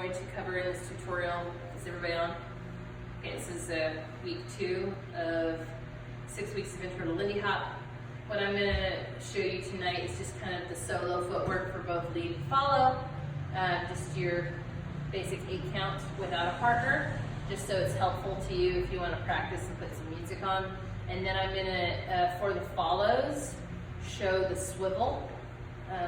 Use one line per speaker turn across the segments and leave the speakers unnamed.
going to cover in this tutorial. Is everybody on? Okay, this is week 2 of 6 weeks of Intro to Lindy Hop. What I'm going to show you tonight is just kind of the solo footwork for both lead and follow. Just your basic 8 count without a partner, just so it's helpful to you if you want to practice and put some music on. And then I'm going to, for the follows, show the swivel,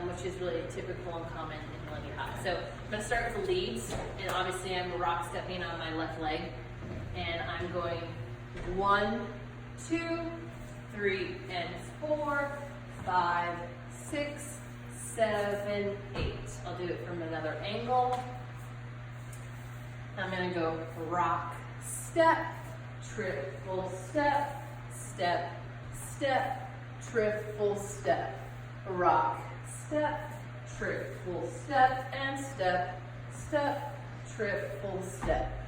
which is really typical and common in Lindy Hop. So I'm going to start with the leads, and obviously I'm rock stepping on my left leg, and I'm going 1, 2, 3, and 4, 5, 6, 7, 8. I'll do it from another angle. I'm going to go rock, step, triple step, step, step, triple step, rock, step, triple step, and step, step, triple step.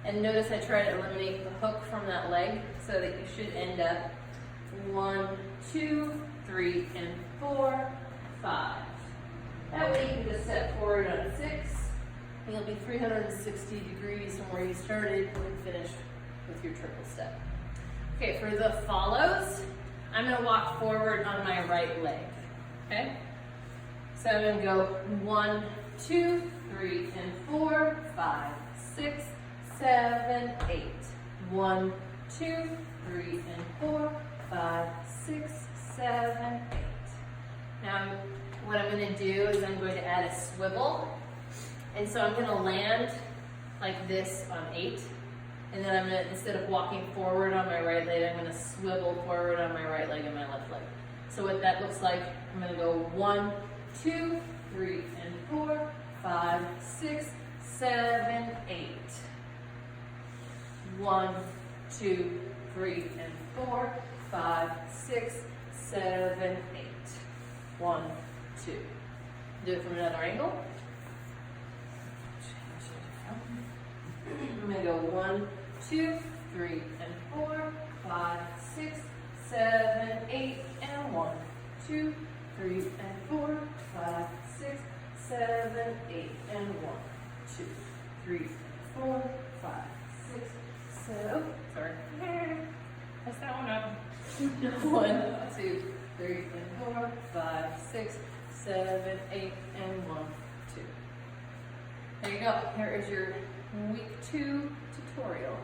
And notice I try to eliminate the hook from that leg so that you should end up 1, 2, 3, and 4, 5. That way you can just step forward on 6, and you'll be 360 degrees from where you started and finish with your triple step. Okay, for the follows, I'm going to walk forward on my right leg. Okay? So I'm going to go 1, 2, 3, and 4, 5, 6, 7, 8. 1, 2, 3, and 4, 5, 6, 7, 8. Now, what I'm going to do is I'm going to add a swivel. And so I'm going to land like this on 8. And then I'm going to, instead of walking forward on my right leg, I'm going to swivel forward on my right leg and my left leg. So what that looks like, I'm going to go 1, 2, 3, and 4, 5, 6, 7, 8. 1, 2, 3, and 4, 5, 6, 7, 8. 1, 2. Do it from another angle. I'm going to go 1, 2, 3, and 4, 5, 6, 7, 8, and 1, 2, 3, and 4, 5, 6, 7, 8, and 1, 2, 3, 4, 5, 6, 7. Oh, sorry. Mess that one up. 1, 2, 3, and 4, 5, 6, 7, 8, and 1, 2. There you go. Here is your week 2 tutorial.